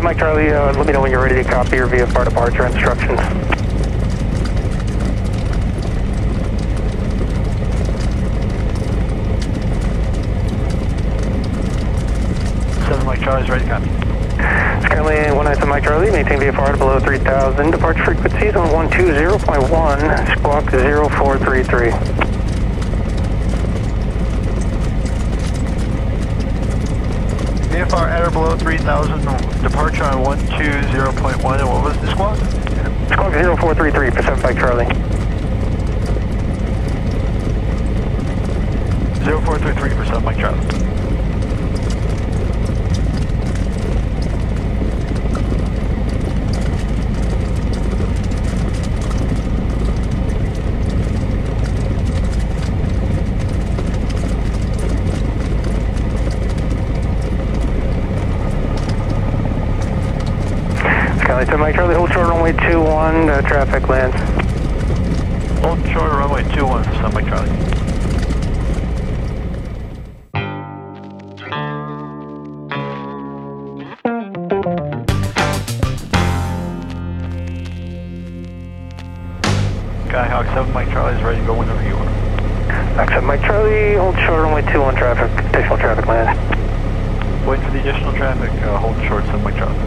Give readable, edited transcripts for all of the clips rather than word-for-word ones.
7 Mike Charlie, let me know when you're ready to copy your VFR departure instructions. Mike Charlie's ready to copy. It's currently 197 Mike Charlie, maintain VFR below 3000, departure frequencies on 120.1, squawk 0433. VFR at or below 3000, departure on 120.1, and what was the squawk? Squawk 0433 for 7 Mike Charlie. 0433 for 7 Mike Charlie. Skyline 7 Mike Charlie, hold short runway 21, traffic lands. Hold short runway 21 for 7 Mike Charlie. Skyhawk 7 Mike Charlie is ready to go whenever you are. Skyhawk 7 Mike Charlie, hold short runway 21, traffic, additional traffic lands. Waiting for the additional traffic, hold short 7 Mike Charlie.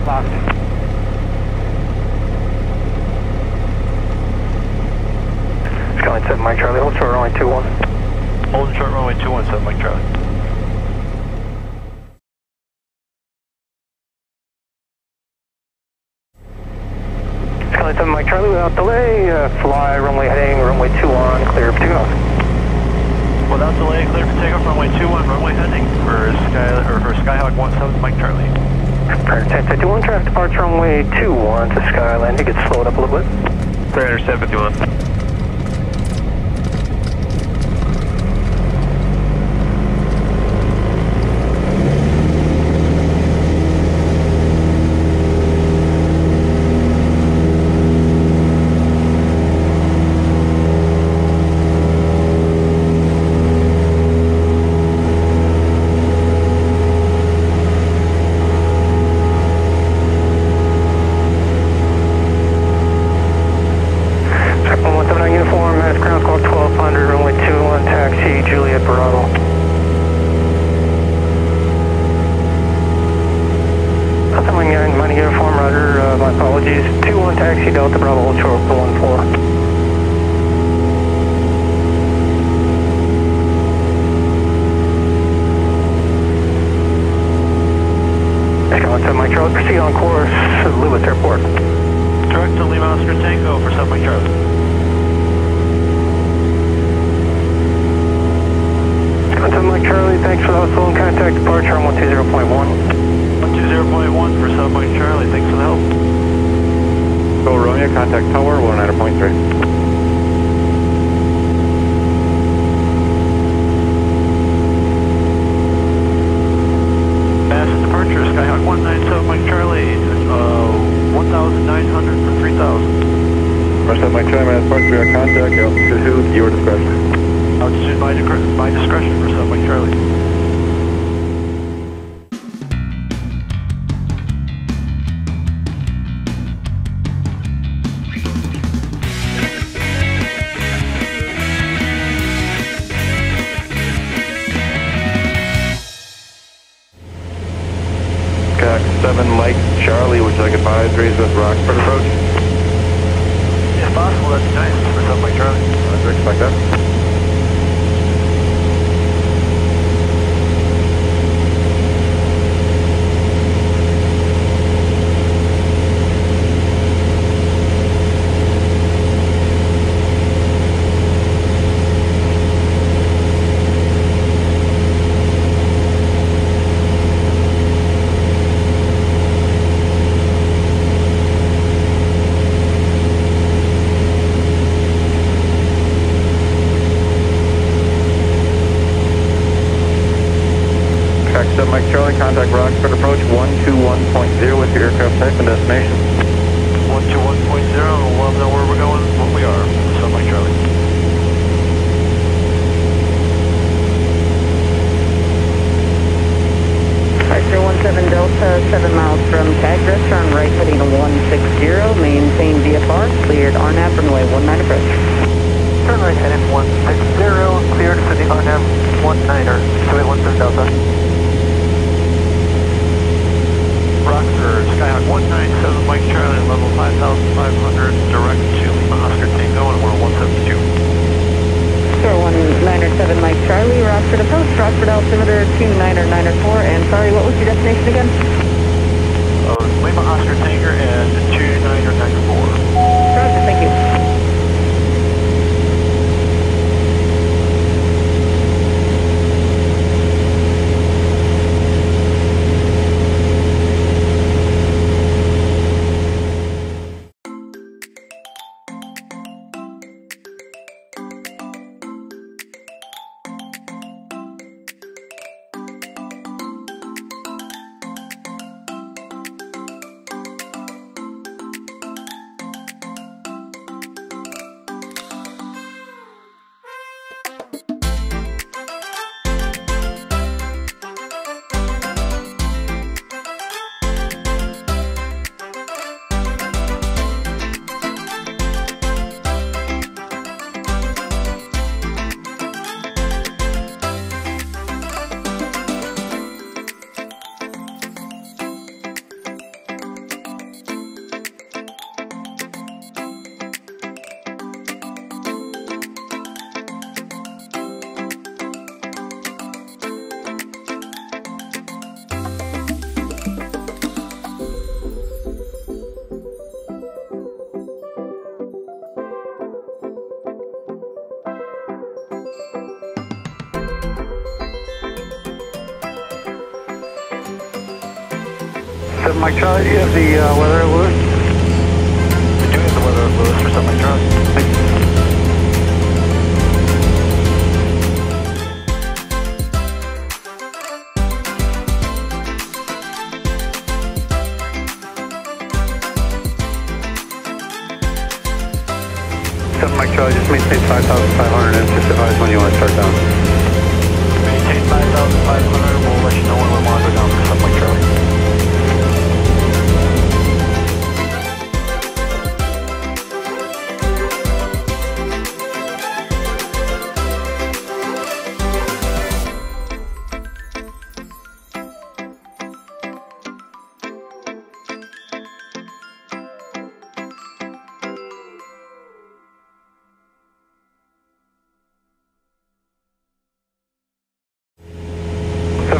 Locked. Skyline 7 Mike Charlie, hold short runway 21. Hold short runway 21, 7 Mike Charlie. Skyline 7 Mike Charlie, without delay, fly runway heading, runway 21, clear for takeoff. Without delay, clear for takeoff, runway 21, runway heading for Skyhawk 17 Mike Charlie. Prior 1051, traffic departure runway 21 to Skyline. It gets slowed up a little bit. Prior 751. My apologies. 21 taxi Delta Bravo, hold short for 14. Skyline 7 Mike Charlie, proceed on course to Lewis Airport. Direct to Lima Oscar Tango for 7 Mike Charlie. Skyline 7 Mike Charlie, thanks for the hustle and contact departure on 120.1. 120.1 for 7 Mike Charlie, thanks for the help. Go Romeo, contact tower 190.3. Fast departure, Skyhawk 197 Mike Charlie, 1,900 for 3,000. Rush 7 Mike Charlie, mass departure via contact, altitude, your discretion. Altitude by discretion for 7 Mike Charlie. Skyhawk 7 Mike Charlie, would you like advisories with Rockford approach? If possible, that'd be nice for 7 Mike Charlie. Roger, expect that. Mike Charlie, contact Rockford approach 121.0 with your aircraft type and destination. 121.0, we'll let them know where we're going, what we are. So Mike Charlie. Charlie, Rockford approach, Rockford altimeter 2994, and sorry, what was your destination again? Lima Oscar Tanker and 2994. Roger, thank you. Mike Charlie, do you have the weather at Lewis? We do have the weather at Lewis for 7 Mike Charlie. Thank you. 7 Mike Charlie, just maintain 5,500 and just advise when you want to start down. Maintain 5,500, we'll let you know when we want to go down for 7 Mike Charlie.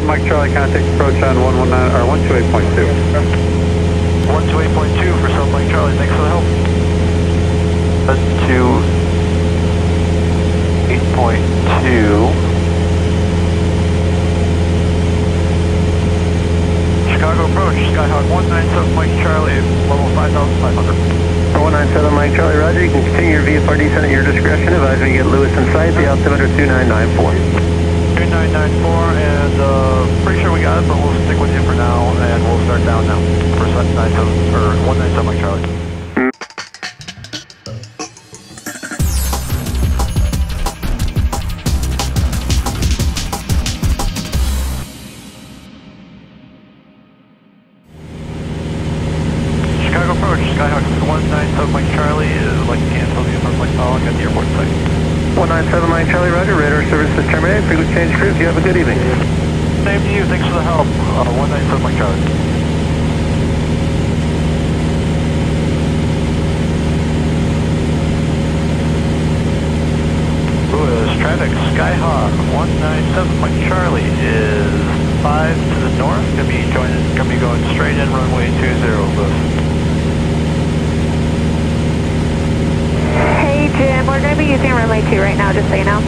Mike Charlie, contact approach on 119 or 128.2. 128.2 for South Mike Charlie, thanks for the help. That's to 8.2. Chicago approach, Skyhawk 197 Mike Charlie, level 5,500. 197 Mike Charlie, roger. You can continue your VFR descent at your discretion. Advise when you get Lewis in sight, the altimeter 2994. 2994, and pretty sure we got it, but we'll stick with you for now, and we'll start down now for 197 Mike Charlie. Chicago approach, Skyhawk 197 Mike Charlie, would like to cancel the flight following at the airport site. 197 Mike Charlie, roger. Radar service is terminated. Frequency change approved. You have a good evening. Same to you. Thanks for the help. 197 Mike Charlie. Lewis, traffic, Skyhawk 197 Mike Charlie is 5 to the north. Gonna be going straight in runway 20, Lewis. Hey Jim, we're going to be using runway 2 right now, just so you know.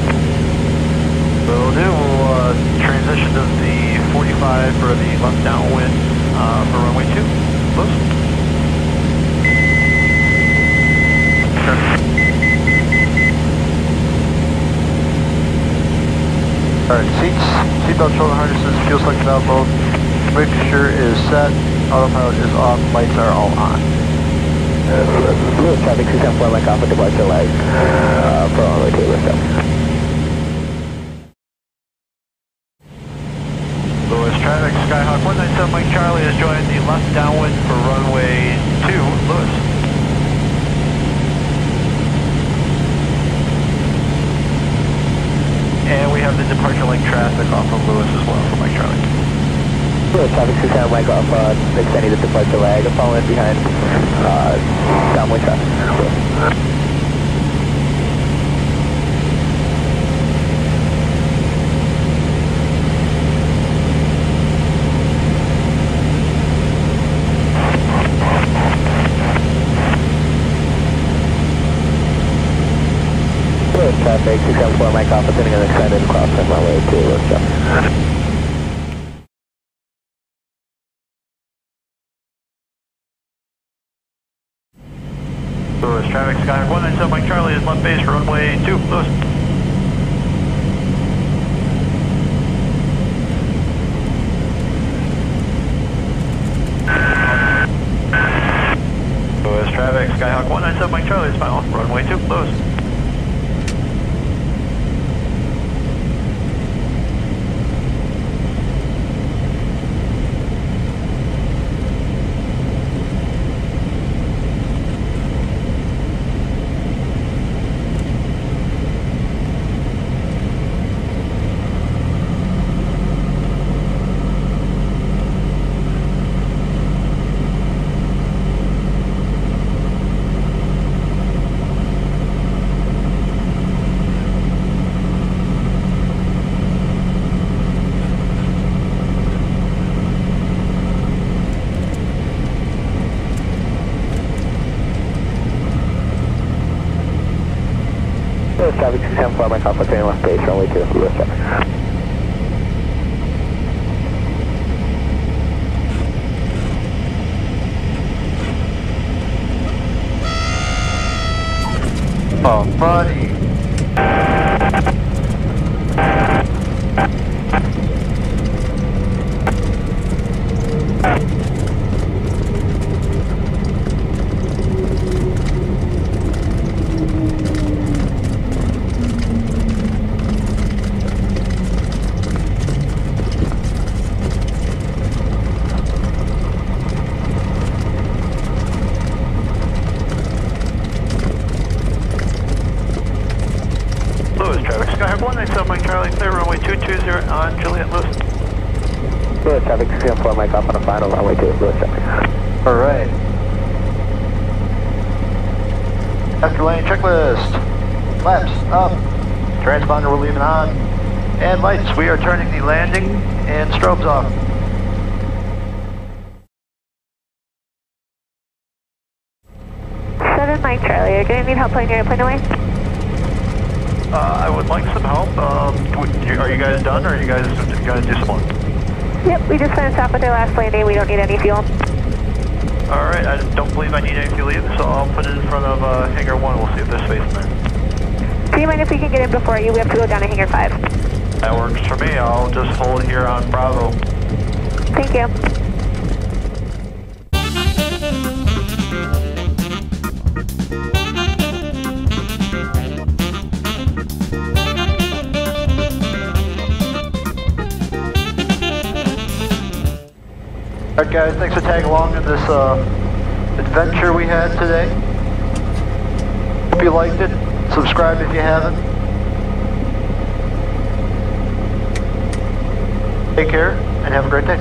Will do. We'll transition to the 45 for the left downwind for runway 2. Close. Alright, seatbelt, shoulder harnesses, fuel selected valve mode, mixture is set, autopilot is off, lights are all on. Lewis traffic 274 Mike off with departure lag for runway 2, lift up. Lewis traffic, Skyhawk 197 Mike Charlie has joined the left downwind for runway 2, Lewis. And we have the departure lane traffic off of Lewis as well for Mike Charlie. Lewis traffic 274 Mike off, extending the departure lag, following behind downwind traffic. traffic, 674 Mike Alpha, sending an extended crossing runway 2, let's go. Lewis, traffic, Skyhawk 197 Mike Charlie is left base for runway 2, Lewis. Lewis, traffic, Skyhawk 197 Mike Charlie is final, runway 2, Lewis. Traffic 674 Mike Alpha, turning left base, runway 2, Lewis traffic. Oh, buddy. Skyhawk 197 Mike Charlie, clear runway 220 on Juliet, Lewis. Lewis traffic 674 Mike Alpha on the final, runway 2, Lewis traffic. Alright. After lane checklist. Flaps up. Transponder we're leaving on. And lights, we are turning the landing and strobes off. Mike Charlie, are you going to need help pulling your airplane away? I would like some help. Are you guys done, or are you guys going to do some more? Yep, we just finished off with our last landing. We don't need any fuel. Alright, I don't believe I need any fuel either, so I'll put it in front of hangar 1. We'll see if there's space in there. Do you mind if we can get in before you? We have to go down to hangar 5. That works for me. I'll just hold here on Bravo. Thank you. Alright guys, thanks for tagging along in this adventure we had today. Hope you liked it. Subscribe if you haven't. Take care and have a great day.